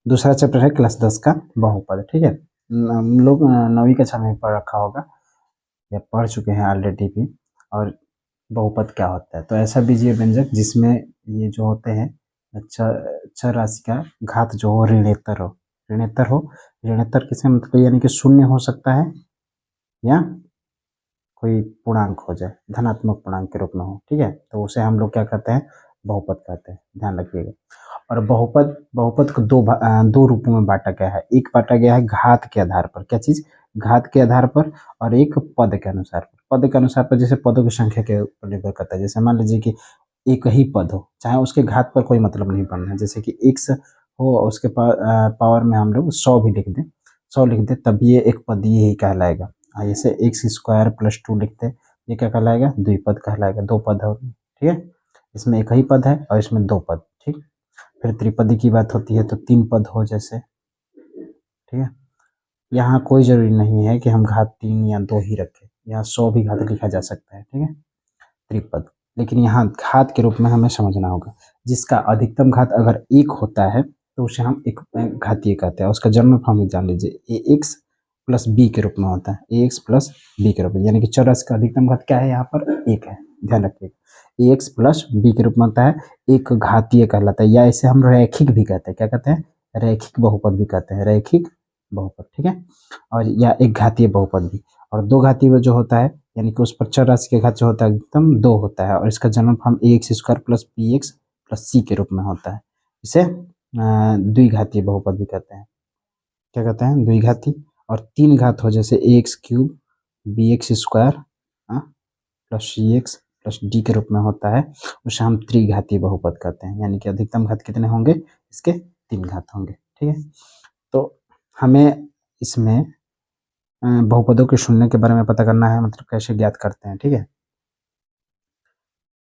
दूसरा चैप्टर है क्लास 10 का बहुपद। ठीक है, हम लोग 9वीं कक्षा में पढ़ रखा होगा या पढ़ चुके हैं ऑलरेडी भी। और बहुपद क्या होता है, तो ऐसा बीजीय व्यंजक जिसमें ये जो होते हैं चर राशि का घात जो हो ऋणेतर हो। ऋणेतर हो, ऋणेतर किसका मतलब यानी कि शून्य हो सकता है या कोई पूर्णांक हो जाए, धनात्मक पूर्णांक के रूप में हो। ठीक है, तो उसे हम लोग क्या कहते हैं, बहुपद कहते हैं, ध्यान रखिएगा। और बहुपद बहुपद को दो रूपों में बांटा गया है। एक बांटा गया है घात के आधार पर, क्या चीज, घात के आधार पर, और एक पद के अनुसार। पद के अनुसार पर जैसे पदों की संख्या के ऊपर निर्भर करता है। जैसे मान लीजिए कि एक ही पद हो, चाहे उसके घात पर कोई मतलब नहीं पड़ना है। जैसे कि x हो और उसके पावर में हम लोग 100 भी लिख दें, 100 लिख दें, तब ये एक पद ये ही कहलाएगा। जैसे एक्स स्क्वायर प्लस 2 लिखते हैं, ये क्या कहलाएगा, द्विपद कहलाएगा। दो पद हो, ठीक है, इसमें एक ही पद है और इसमें दो पद। ठीक, फिर त्रिपदी की बात होती है तो 3 पद हो जैसे। ठीक है, यहाँ कोई जरूरी नहीं है कि हम घात 3 या 2 ही रखें, यहाँ 100 भी घात लिखा जा सकता है। ठीक है, त्रिपद, लेकिन यहाँ घात के रूप में हमें समझना होगा। जिसका अधिकतम घात अगर 1 होता है तो उसे हम एक घातीय कहते हैं। उसका जन्म फॉर्म जान लीजिए, ए एक्स प्लस बी के रूप में होता है। ए एक्स प्लस बी के रूप में, यानी कि चौरस का अधिकतम घात क्या है, यहाँ पर 1 है, ध्यान रखिएगा। ए एक्स प्लस बी के रूप में होता है, एक घातीय कहलाता है, या इसे हम रैखिक भी कहते हैं। क्या कहते हैं, रैखिक बहुपद भी कहते हैं, रैखिक बहुपद। ठीक है, और या एक घातीय बहुपद भी। और दो घातीय जो होता है, यानी कि उस पर चर राशि के घात जो होता है एकदम 2 होता है, और इसका जन्म form A X square plus B X plus C के रूप में होता है। इसे द्विघातीय बहुपद भी कहते हैं। क्या कहते हैं, द्विघाती। और 3 घात हो जैसे A X cube B X square plus C X plus D के रूप में होता है, उसे हम त्रिघातीय बहुपद कहते हैं। यानी कि अधिकतम घात कितने होंगे, इसके 3 घात होंगे। ठीक है, तो हमें इसमें बहुपदों के शून्य के बारे में पता करना है, मतलब कैसे ज्ञात करते हैं। ठीक है,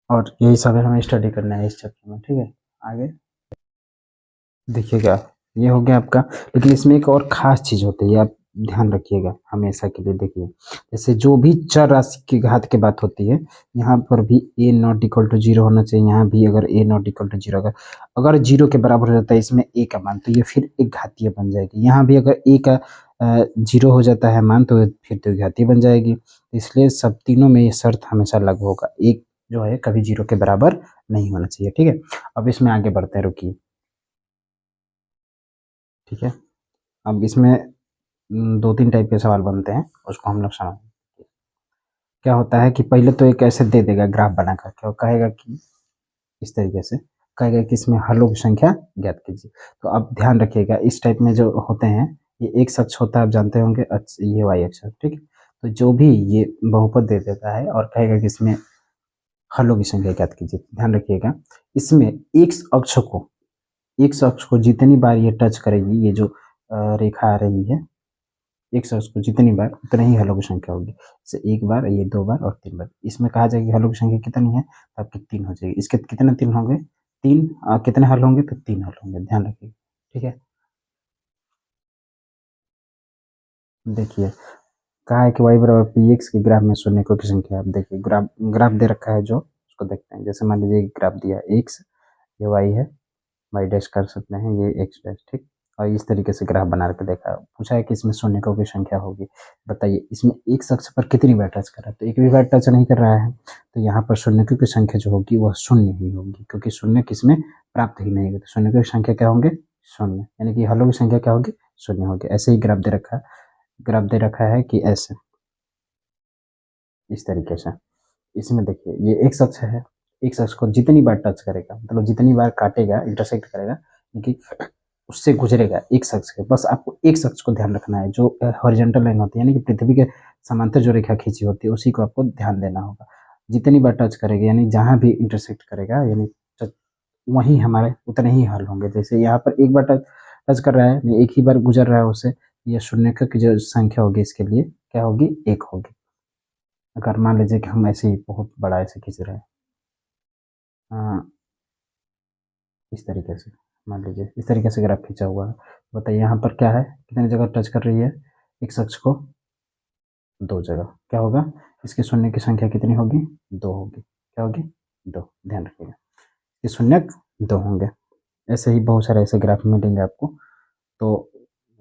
और यही सब हमें स्टडी करना है इस चैप्टर में। ठीक है, आगे देखिएगा, ये हो गया आपका। लेकिन इसमें एक और खास चीज होती है, आप ध्यान रखिएगा हमेशा के लिए। देखिए, जैसे जो भी चर राशि की घात की बात होती है, यहाँ पर भी ए नॉट इक्वल टू 0 होना चाहिए। यहाँ भी अगर ए नॉट इक्वल टू 0, अगर 0 के बराबर हो जाता है इसमें ए का मान, तो ये फिर एक घातीय बन जाएगी। यहाँ भी अगर ए का 0 हो जाता है मान, तो फिर तो घातीय बन जाएगी। इसलिए सब तीनों में ये शर्त हमेशा लागू होगा, एक जो है कभी 0 के बराबर नहीं होना चाहिए। ठीक है, अब इसमें आगे बढ़ते हैं, रुकिए। ठीक है, अब इसमें 2-3 टाइप के सवाल बनते हैं, उसको हम लोग समझ। क्या होता है कि पहले तो एक ऐसे दे देगा ग्राफ बनाकर, क्या कहेगा कि इस तरीके से कहेगा कि इसमें हलों की संख्या ज्ञात कीजिए। तो आप ध्यान रखिएगा, इस टाइप में जो होते हैं, ये एक अक्ष होता है, आप जानते होंगे, ये वाई अक्ष। ठीक है, तो जो भी ये बहुपद दे देता है और कहेगा कि इसमें हलों की संख्या ज्ञात कीजिए, ध्यान रखिएगा, इसमें एक अक्ष को जितनी बार ये टच करेगी, ये जो रेखा आ रही है, एक शख्स को जितनी बार उतनी ही हलों की संख्या होगी। जैसे एक बार, ये 2 बार और 3 बार। इसमें कहा जाएगा कि हलों की संख्या कितनी है, तो आपकी 3 हो जाएगी। इसके कितने 3 होंगे, 3। कितने हल होंगे, तो 3 हल होंगे, ध्यान रखिए। ठीक है, देखिए, कहा है कि वाई बराबर पी एक्स के ग्राफ में शून्य की संख्या। आप देखिए, ग्राफ ग्राफ दे रखा है जो, उसको देखते हैं। जैसे मान लीजिए ग्राफ दिया एक्स, ये वाई है, वाई डैश कर सकते हैं, ये एक्स डैश। ठीक, और इस तरीके से ग्राफ बना के देखा, पूछा है कि इसमें शून्यकों की संख्या होगी। बताइए इसमें एक अक्ष पर कितनी बार टच कर रहा है, तो एक भी बार टच नहीं कर रहा है, तो यहाँ पर शून्यकों की संख्या जो होगी वह शून्य ही होगी, क्योंकि शून्य किसमें प्राप्त ही नहीं होगी। तो शून्यकों की संख्या क्या होंगे, शून्य, यानी कि हलों की संख्या क्या होगी, शून्य होगी। ऐसे ही ग्राफ दे रखा है, ग्राफ दे रखा है कि ऐसे, इस तरीके से। इसमें देखिए, ये एक अक्ष है, एक अक्ष को जितनी बार टच करेगा, मतलब जितनी बार काटेगा, इंटरसेक्ट करेगा, यानी उससे गुजरेगा एक शख्स के, बस आपको एक शख्स को ध्यान रखना है। जो हॉरिजॉन्टल लाइन होती है, यानी कि पृथ्वी के समांतर जो रेखा खींची होती है, उसी को आपको ध्यान देना होगा। जितनी बार टच करेगा, यानी जहां भी इंटरसेक्ट करेगा, यानी वहीं हमारे उतने ही हल होंगे। जैसे यहाँ पर एक बार टच टच कर रहा है, एक ही बार गुजर रहा है उससे, यह शून्य की जो संख्या होगी इसके लिए क्या होगी, एक होगी। अगर मान लीजिए कि हम ऐसे ही बहुत बड़ा ऐसे खींच रहे हैं, इस तरीके से, मान लीजिए इस तरीके से ग्राफ खींचा हुआ है, बताइए यहाँ पर क्या है, कितनी जगह टच कर रही है, एक शख्स को 2 जगह। क्या होगा, इसके शून्य की संख्या कितनी होगी, 2 होगी। क्या होगी, 2, ध्यान रखिएगा, ये शून्य 2 होंगे। ऐसे ही बहुत सारे ऐसे ग्राफ मिलेंगे आपको, तो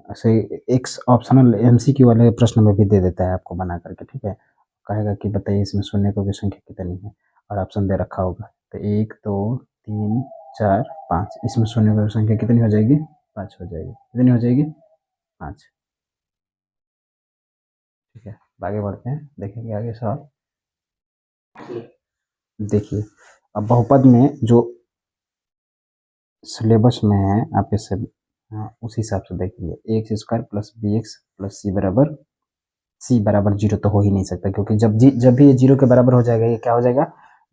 ऐसे एक्स ऑप्शनल एमसीक्यू वाले प्रश्न में भी दे देता है आपको बना करके, ठीक है। कहेगा कि बताइए इसमें शून्यकों की संख्या कितनी है, और ऑप्शन दे रखा होगा। तो 1 2 3 4 5, इसमें शून्यकों की संख्या कितनी हो जाएगी? 5 हो जाएगी। कितनी हो जाएगी? 5। ठीक है, आगे बढ़ते हैं, देखेंगे आगे सवाल। देखिए, अब बहुपद में जो सिलेबस में है आपके सब, उस हिसाब से देखेंगे। ax² plus bx plus c बराबर 0 तो हो ही नहीं सकता, क्योंकि जब भी ये 0 के बराबर हो जाएगा, ये क्या हो जाएगा?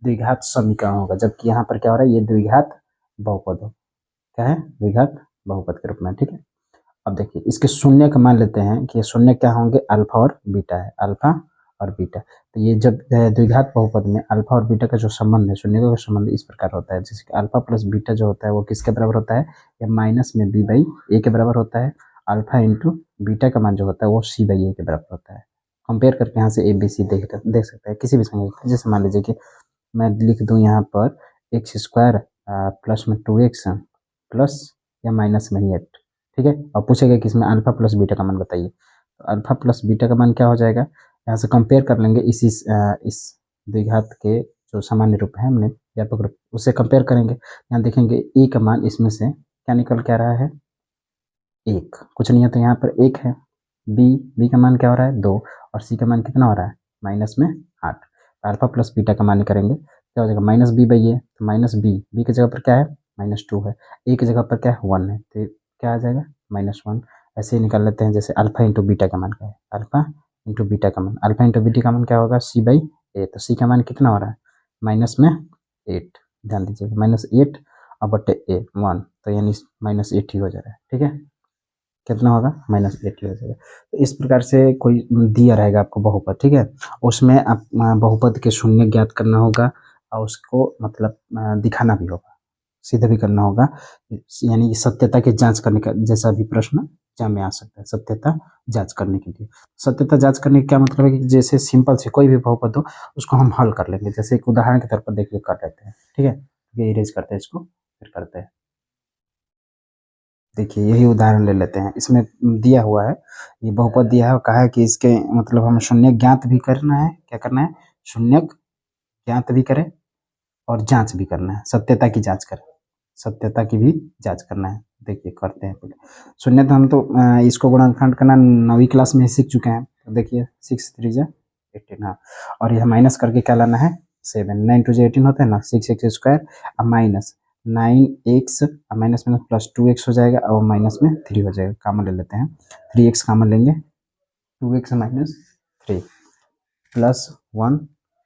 द्विघात समीकरण होगा। जबकि यहाँ पर क्या हो रहा है? ये द्विघात बहुपद हो, क्या है? द्विघात बहुपद के रूप में, ठीक है। अब देखिए, इसके शून्य का मान लेते हैं कि ये शून्य क्या होंगे? अल्फा और बीटा है, अल्फा और बीटा। तो ये जब द्विघात बहुपद में अल्फा और बीटा का जो संबंध है, शून्य का संबंध इस प्रकार होता है, जैसे कि अल्फा प्लस बीटा जो होता है वो किसके बराबर होता है? या माइनस में बी बाई ए के बराबर होता है। अल्फा इंटू बीटा का मान जो होता है वो सी बाई ए के बराबर होता है। कंपेयर करके यहाँ से ए बी सी देख सकते हैं किसी भी संख्या। जैसे मान लीजिए कि मैं लिख दूं यहाँ पर x² प्लस में 2x प्लस या माइनस में 8, ठीक है। और पूछेगा कि इसमें अल्फा प्लस बीटा का मान बताइए। तो अल्फा प्लस बीटा का मान क्या हो जाएगा? यहाँ से कंपेयर कर लेंगे इस द्विघात के जो सामान्य रूप है, हमने व्यापक रूप, उससे कंपेयर करेंगे। यहाँ देखेंगे ए का मान इसमें से क्या निकल के आ रहा है? 1, कुछ नहीं है तो यहाँ पर 1 है। बी का मान क्या हो रहा है? 2, और सी का मान कितना हो रहा है? माइनस में 8। अल्फा प्लस बीटा का मान करेंगे, क्या हो जाएगा? माइनस बी बाई ए, तो माइनस बी की जगह पर क्या है? -2 है। ए की जगह पर क्या है? 1 है, तो क्या आ जाएगा? -1। ऐसे ही निकाल लेते हैं। जैसे अल्फा इंटू बीटा का मान क्या है? अल्फा इंटू बीटा का मान, अल्फा इंटू बीटा का मान क्या होगा? सी बाई ए। तो सी का मान कितना हो रहा है? -8। ध्यान दीजिएगा, -8 और बटे ए 1, तो यानी -8 ही हो जा रहा है, ठीक है। कितना होगा? -8 हो जाएगा। तो इस प्रकार से कोई दिया रहेगा आपको बहुपद, ठीक है। उसमें आप बहुपद के शून्य ज्ञात करना होगा, और उसको मतलब दिखाना भी होगा, सीधे भी करना होगा। यानी सत्यता की जांच करने का जैसा भी प्रश्न एग्जाम में आ सकता है, सत्यता जांच करने के लिए। सत्यता जांच करने का क्या मतलब है? कि जैसे सिंपल से कोई भी बहुपद हो उसको हम हल कर लेंगे। जैसे एक उदाहरण के तौर पर देखिए कर लेते हैं, ठीक है। ये इरेज करते हैं इसको, फिर करते हैं। देखिए, यही उदाहरण ले लेते हैं। इसमें दिया हुआ है, ये बहुपद दिया है और कहा है कि इसके मतलब हमें शून्य ज्ञात भी करना है। क्या करना है? शून्य ज्ञात भी करें और जांच भी करना है, सत्यता की जांच करें, सत्यता की भी जांच करना है। देखिए करते हैं पहले। शून्य तो हम तो इसको गुणनखंड करना 9वीं क्लास में ही सीख चुके हैं। तो देखिए 6 3 जा 18, हाँ। और यह माइनस करके क्या लाना है? 7। 9 2 18 होता है ना, 6x² और माइनस 9x माइनस में प्लस 2x हो जाएगा, और माइनस में 3 हो जाएगा। कामन ले लेते हैं, 3x कामन लेंगे, 2x minus 3 plus 1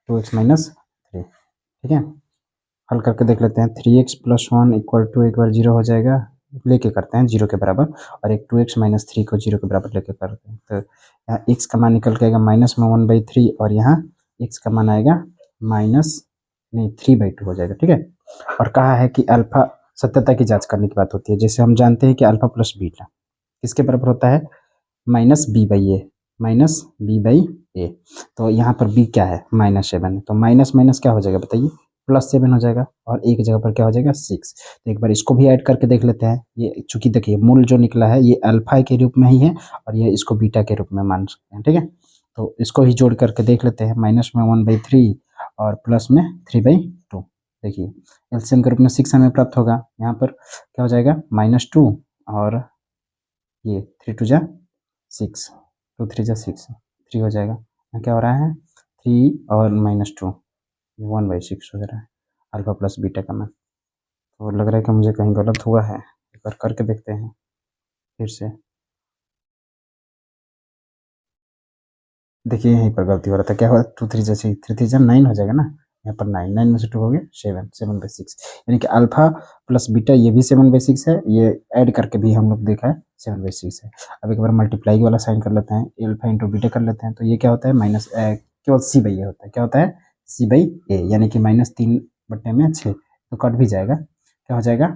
2x minus 3, ठीक है। हल करके देख लेते हैं। 3x प्लस 1 इक्वल टू एक बार 0 हो जाएगा, लेके करते हैं 0 के बराबर, और एक 2x माइनस 3 को 0 के बराबर लेके करते हैं। तो यहाँ x का मान निकल के आएगा माइनस में 1/3, और यहाँ x का मान आएगा माइनस नहीं 3/2 हो जाएगा, ठीक है। और कहा है कि अल्फा, सत्यता की जांच करने की बात होती है। जैसे हम जानते हैं कि अल्फा प्लस बीटा किसके बराबर होता है? -b/a, -b/a। तो यहाँ पर b क्या है? -7 है, तो माइनस माइनस क्या हो जाएगा बताइए? +7 हो जाएगा, और a की जगह पर क्या हो जाएगा? 6। तो एक बार इसको भी ऐड करके देख लेते हैं। ये चूंकि देखिए मूल जो निकला है ये अल्फा के रूप में ही है, और ये इसको बीटा के रूप में मान सकते हैं, ठीक है। तो इसको ही जोड़ करके देख लेते हैं। माइनस में 1/3 और प्लस में 3/2। देखिए एलसीएम के रूप में 6 हमें प्राप्त होगा। यहाँ पर क्या हो जाएगा? -2, और ये 3 2 जा 6, 2 3 जा 6, 3 हो जाएगा। यहाँ क्या हो रहा है? 3 और -2, 1/6 हो रहा है अल्फा प्लस बीटा का मान। तो लग रहा है कि मुझे कहीं गलत हुआ है, एक बार करके देखते हैं फिर से। देखिए यहीं पर गलती हो रहा था। क्या हुआ? 2 3 जा 6, 3 3 जा 9 हो जाएगा ना। यहाँ पर 9, 9 में से 2 हो गया 7, 7/6। यानी कि अल्फा प्लस बीटा ये भी 7/6 है, ये ऐड करके भी हम लोग देखा है 7/6 है। अब एक बार मल्टीप्लाई वाला साइन कर लेते हैं, अल्फा इंटू बीटा कर लेते हैं। तो ये क्या होता है? माइनस केवल c/a होता है। क्या होता है? c/a, यानी कि -3/6, तो कट भी जाएगा। क्या हो जाएगा?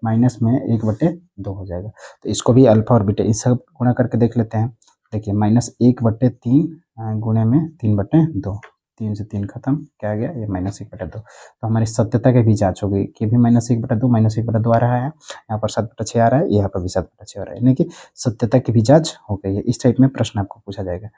माइनस में 1/2 हो जाएगा। तो इसको भी अल्फा और बीटा इस सब गुणा करके देख लेते हैं। देखिए -1/3 गुणे में 3/2, 3 से 3 खत्म, क्या आ गया ये -1/2। तो हमारी सत्यता की भी जांच हो गई कि भी -1/2 -1/2 आ रहा है, यहाँ पर 7/6 आ रहा है, यहाँ पर भी 7/6 आ रहा है, यानी कि सत्यता की भी जांच हो गई है। इस टाइप में प्रश्न आपको पूछा जाएगा।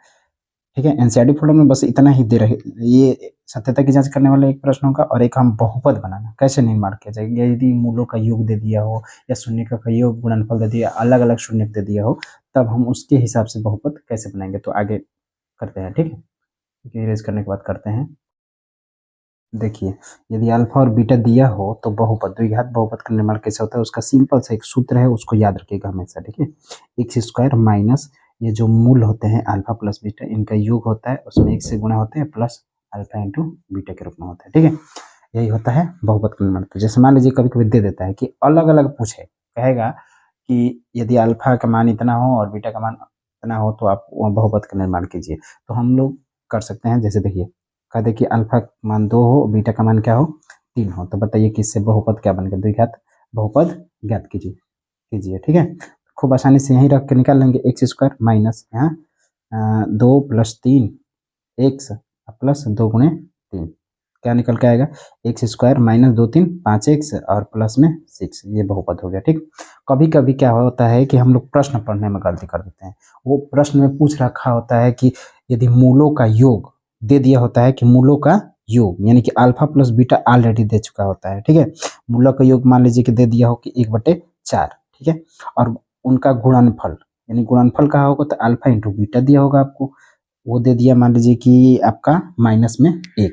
ठीक है, एनसीईआरटी फोल्डर में बस इतना ही दे रहे, ये सत्यता की जांच करने वाला एक प्रश्न होगा और एक हम बहुपद बनाना कैसे निर्माण किया जाएगा। यदि मूलों का योग दे दिया हो या शून्य का योग गुणनफल दे दिया, अलग अलग शून्य दे दिया हो, तब हम उसके हिसाब से बहुपद कैसे बनाएंगे। तो आगे करते हैं, ठीक है, इरेज करने के बाद करते हैं। देखिए, यदि अल्फा और बीटा दिया हो तो बहुपद, द्विघात बहुपद का निर्माण कैसे होता है, उसका सिंपल सा एक सूत्र है, उसको याद रखिएगा हमेशा। ठीक है, एक्स स्क्वायर माइनस ये जो मूल होते हैं अल्फा प्लस बीटा, इनका योग होता है, उसमें एक से गुणा होते हैं, प्लस अल्फा इंटू बीटा के रूप में होता है। ठीक है, यही होता है बहुपद का निर्माण। तो जैसे मान लीजिए कभी कभी दे देता है कि अलग अलग पूछे, कहेगा कि यदि अल्फा का मान इतना हो और बीटा का मान इतना हो तो आप बहुपद का निर्माण कीजिए। तो हम लोग कर सकते हैं, जैसे देखिए कह दे कि अल्फा का मान 2 हो, बीटा का मान क्या हो 3 हो, तो बताइए कि इससे बहुपद क्या बन गया, द्विघात बहुपद ज्ञात कीजिए कीजिए। ठीक है, खूब आसानी से यहीं रख के निकाल लेंगे। एक्स स्क्वायर माइनस यहाँ 2 प्लस 3 एक्स प्लस 2 गुणे 3, क्या निकल के आएगा, एक्स स्क्वायर माइनस 2 3 5 एक्स और प्लस में 6, ये बहुपद हो गया। ठीक, कभी कभी क्या होता है कि हम लोग प्रश्न पढ़ने में गलती कर देते हैं। वो प्रश्न में पूछ रखा होता है कि यदि मूलों का योग दे दिया होता है कि मूलों का योग, यानी कि अल्फा प्लस बीटा ऑलरेडी दे चुका होता है। ठीक है, मूलों का योग मान लीजिए कि दे दिया हो कि 1/4। ठीक है, और उनका गुणनफल, यानी गुणनफल कहा होगा तो अल्फा इंटू बीटा दिया होगा आपको, वो दे दिया मान लीजिए कि आपका माइनस में 1।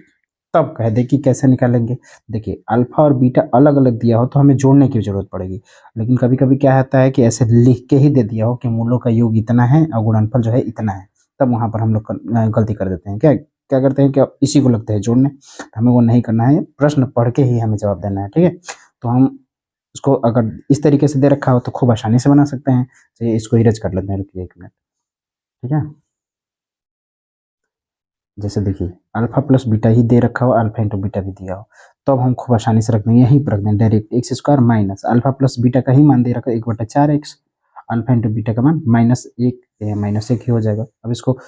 तब कह दे कि कैसे निकालेंगे। देखिए, अल्फा और बीटा अलग अलग दिया हो तो हमें जोड़ने की जरूरत पड़ेगी, लेकिन कभी कभी क्या होता है कि ऐसे लिख के ही दे दिया हो कि मूलों का योग इतना है और गुणनफल जो है इतना है, तब वहां पर हम लोग गलती कर देते हैं। क्या क्या करते हैं, क्या इसी को लगता है जोड़ने, तो हमें वो नहीं करना है, प्रश्न पढ़ के ही हमें जवाब देना है। ठीक है, तो हम उसको अगर इस तरीके से दे रखा हो तो खूब आसानी से बना सकते हैं। चलिए इसको इरेज कर लेते हैं, रुकिए 1 मिनट। ठीक है, जैसे देखिए अल्फा प्लस बीटा ही दे रखा हो, अल्फा इंटू बीटा भी दिया हो, तो अब हम खूब आसानी से रख देंगे, यहीं पर रख दें direct, x square minus alpha plus beta का ही मान दे रखा है 1/4 एक्स, अल्फा इंटू बीटा का मान -1, -1 ही हो जाएगा। अब इसको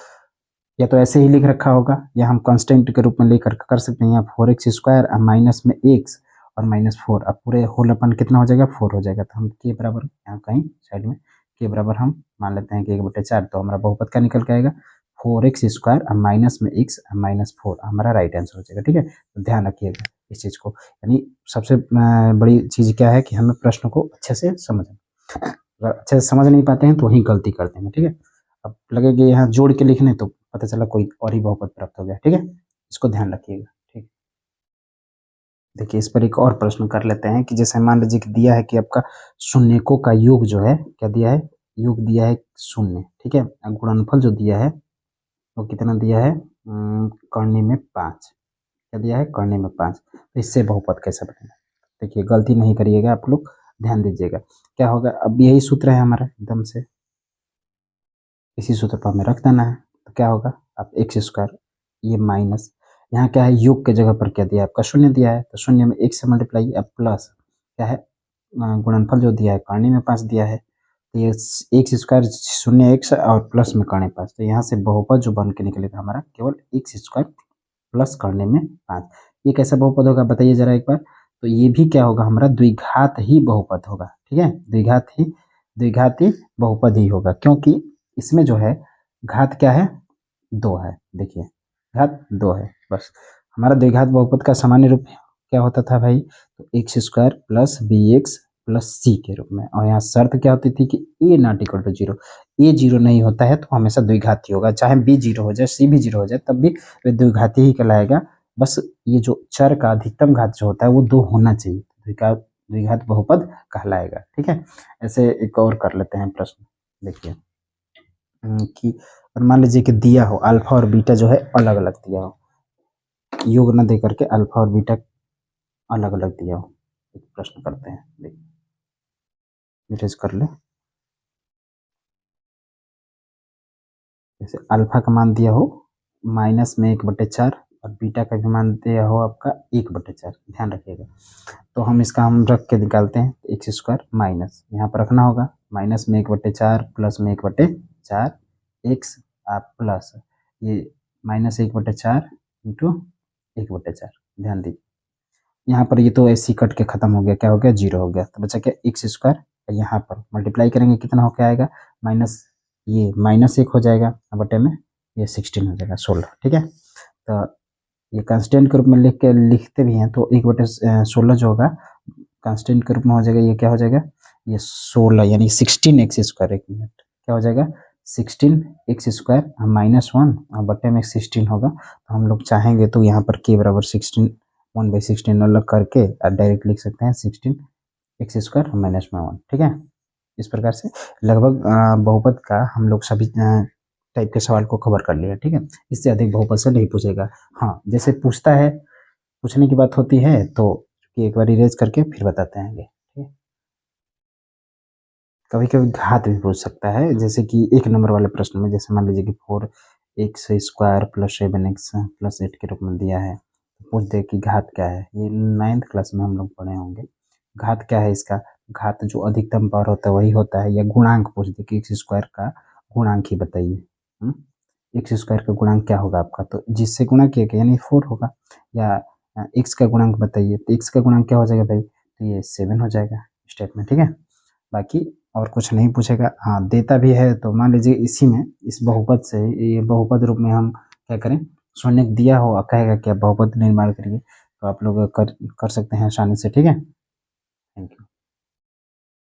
या तो ऐसे ही लिख रखा होगा या हम कांस्टेंट के रूप में लेकर कर सकते हैं, यहाँ 4x स्क्वायर माइनस में x और -4, अब पूरे होल अपन कितना हो जाएगा 4 हो जाएगा। तो हम के बराबर यहाँ कहीं साइड में के बराबर हम मान लेते हैं कि 1/4, तो हमारा बहुपद का निकल के आएगा 4x स्क्वायर माइनस में x -4, हमारा राइट आंसर हो जाएगा। ठीक है, तो ध्यान रखिएगा इस चीज़ को, यानी सबसे बड़ी चीज़ क्या है कि हमें प्रश्न को अच्छे से समझना, अगर अच्छे से समझ नहीं पाते हैं तो वहीं गलती करते हैं। ठीक है, अब लगेगा यहाँ जोड़ के लिखने तो पता चला कोई और ही बहुपद प्राप्त हो गया। ठीक है, इसको ध्यान रखिएगा। ठीक, देखिए इस पर एक और प्रश्न कर लेते हैं कि जैसे मान लीजिए कि दिया है कि आपका शून्यकों का योग जो है क्या दिया है, योग दिया है 0। ठीक है, गुणनफल जो दिया है वो कितना दिया है, करने में 5, क्या दिया है करने में 5, तो इससे बहुपद कैसे बनेगा। देखिए गलती नहीं करिएगा आप लोग, ध्यान दीजिएगा क्या होगा। अब यही सूत्र है हमारा, एकदम से इसी सूत्र पर हमें रख देना है। तो क्या होगा, आप एक्स स्क्वायर ये माइनस, यहाँ क्या है योग के जगह पर क्या दिया है आपका 0 दिया है, तो 0 में 1 से मल्टीप्लाई, अब प्लस क्या है गुणनफल जो दिया है करने में 5 दिया है, तो ये एक्स स्क्वायर 0x और प्लस में करने 5, तो यहाँ से बहुपद जो बन के निकलेगा हमारा केवल एक्स स्क्वायर प्लस करने में 5। ये कैसा बहुपद होगा बताइए जरा एक बार। तो ये भी क्या होगा हमारा द्विघात ही बहुपद होगा। ठीक है, द्विघात ही बहुपद ही होगा, क्योंकि इसमें जो है घात क्या है 2 है। देखिए घात 2 है, बस हमारा द्विघात बहुपद का सामान्य रूप क्या होता था भाई, तो X square plus B X plus C के रूप में, और यहाँ शर्त क्या होती थी कि ए नॉट इक्वल टू 0, ए 0 नहीं होता है तो हमेशा द्विघाती होगा, चाहे बी 0 हो जाए सी भी 0 हो जाए तब भी वे द्विघाती ही कहलाएगा। बस ये जो चर का अधिकतम घात जो होता है वो 2 होना चाहिए, द्विघात द्विघात बहुपद कहलाएगा। ठीक है, ऐसे एक और कर लेते हैं प्रश्न। देखिए कि मान लीजिए कि दिया हो अल्फा और बीटा जो है अलग अलग दिया हो, योग न दे करके अल्फा और बीटा अलग अलग दिया हो, एक प्रश्न करते हैं, देखिए इरेज कर ले। जैसे अल्फा का मान दिया हो माइनस में 1/4 और बीटा का भी मान दिया हो आपका 1/4, ध्यान रखिएगा। तो हम इसका हम रख के निकालते हैं, एक्स स्क्वायर माइनस यहाँ पर रखना होगा माइनस में 1/4 प्लस में 1/4 एक्स प्लस ये -1/4 इंटू 1/4। ध्यान दीजिए यहाँ पर ये तो ऐसे ही कट के खत्म हो गया, क्या हो गया, 0 हो गया, तो बचा क्या, एक्स स्क्वायर। यहाँ पर मल्टीप्लाई करेंगे कितना होकर आएगा, माइनस, ये -1 हो जाएगा बटे में ये 16 हो जाएगा, 16। ठीक है, तो ये कांस्टेंट के रूप में लिखते भी हैं, तो 1/16 जो होगा कांस्टेंट के रूप में हो जाएगा, ये क्या हो जाएगा, ये 16 यानी 16x²। 1 मिनट, क्या हो जाएगा, 16x² -1 और बटे में 16 होगा। तो हम लोग चाहेंगे तो यहाँ पर k बराबर 16 1/16 अलग करके डायरेक्ट लिख सकते हैं 16x² -1। ठीक है, इस प्रकार से लगभग बहुपद का हम लोग सभी टाइप के सवाल को कवर कर लिया। ठीक है, इससे अधिक बहुपद से नहीं पूछेगा। हाँ, जैसे पूछता है, पूछने की बात होती है तो एक बार इरेज करके फिर बताते हैं आगे। ठीक है, कभी कभी घात भी पूछ सकता है, जैसे कि 1 नंबर वाले प्रश्न में, जैसे मान लीजिए कि 4x² + 7x + 8 के रूप में दिया है, पूछ दे कि घात क्या है। ये 9th क्लास में हम लोग पढ़े होंगे। घात क्या है इसका, घात जो अधिकतम पावर होता है वही होता है, या गुणांक पूछ दे कि x² का गुणांक ही बताइए। x² का गुणांक क्या होगा आपका, तो जिससे गुणा किया गया यानी 4 होगा। या x का गुणांक बताइए, तो x का गुणांक क्या हो जाएगा भाई, तो ये 7 हो जाएगा स्टेप में। ठीक है, बाकी और कुछ नहीं पूछेगा। हाँ, देता भी है तो मान लीजिए इसी में, इस बहुपद से, ये बहुपद रूप में हम क्या करें, शून्य दिया हो और कहेगा कि आप बहुपद निर्माण करिए, तो आप लोग कर सकते हैं आसानी से। ठीक है, थैंक यू।